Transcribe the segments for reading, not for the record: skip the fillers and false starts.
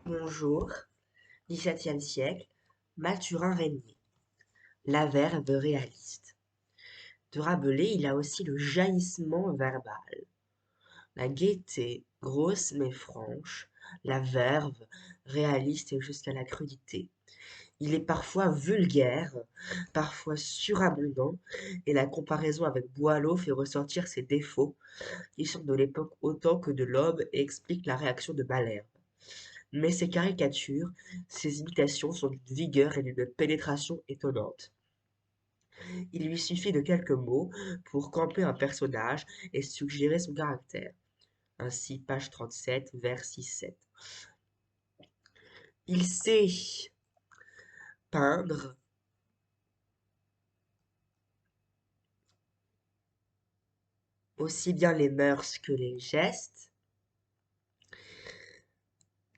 Bonjour, XVIIe siècle, Mathurin-Régnier, la verve réaliste. De Rabelais, il a aussi le jaillissement verbal, la gaieté, grosse mais franche, la verve, réaliste jusqu'à la crudité. Il est parfois vulgaire, parfois surabondant, et la comparaison avec Boileau fait ressortir ses défauts, qui sont de l'époque autant que de l'aube et expliquent la réaction de Malherbe. Mais ces caricatures, ces imitations sont d'une vigueur et d'une pénétration étonnantes. Il lui suffit de quelques mots pour camper un personnage et suggérer son caractère. Ainsi, page 37, vers 6-7. Il sait peindre aussi bien les mœurs que les gestes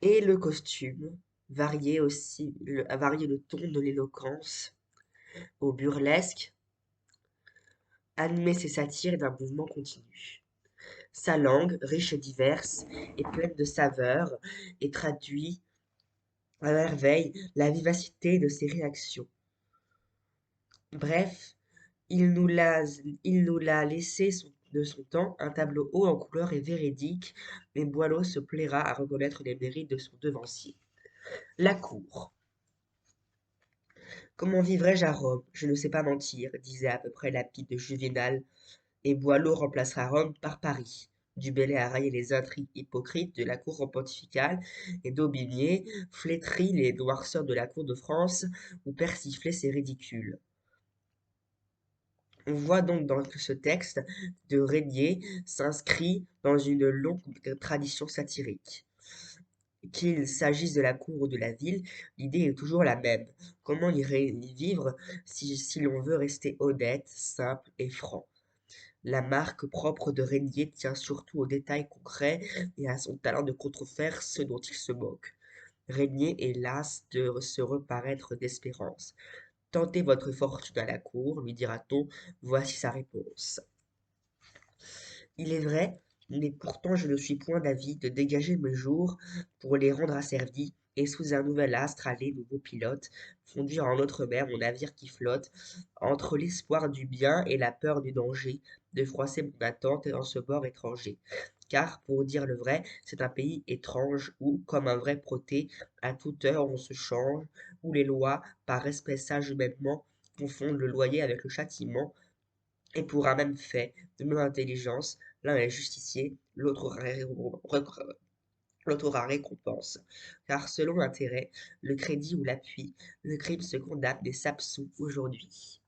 et le costume, varier le ton de l'éloquence au burlesque, animer ses satires d'un mouvement continu. Sa langue, riche et diverse, est pleine de saveurs et traduit à merveille la vivacité de ses réactions. Bref, il nous l'a, il nous l'a laissé de son temps un tableau haut en couleur et véridique, mais Boileau se plaira à reconnaître les mérites de son devancier. La cour. Comment vivrais-je à Rome? Je ne sais pas mentir, disait à peu près lapide de Juvénal, et Boileau remplacera Rome par Paris. Du Bellay a raillé les intrigues hypocrites de la cour pontificale et d'Aubigné flétrit les noirceurs de la cour de France où persiflaient ces ridicules. On voit donc dans ce texte de Régnier s'inscrit dans une longue tradition satirique. Qu'il s'agisse de la cour ou de la ville, l'idée est toujours la même. Comment y vivre si l'on veut rester honnête, simple et franc? La marque propre de Régnier tient surtout aux détails concrets et à son talent de contrefaire ceux dont il se moque. Régnier est las de se reparaître d'espérance. Tentez votre fortune à la cour, lui dira-t-on, voici sa réponse. Il est vrai, mais pourtant je ne suis point d'avis de dégager mes jours pour les rendre asservis, et sous un nouvel astre aller, nouveau pilote, conduire en autre mer mon navire qui flotte, entre l'espoir du bien et la peur du danger, de froisser mon attente en ce bord étranger. Car, pour dire le vrai, c'est un pays étrange où, comme un vrai protée, à toute heure on se change, où les lois, par respect sage humainement, confondent le loyer avec le châtiment, et pour un même fait, de même intelligence, l'un est justicier, l'autre aura récompense. Car selon l'intérêt, le crédit ou l'appui, le crime se condamne et s'absout aujourd'hui.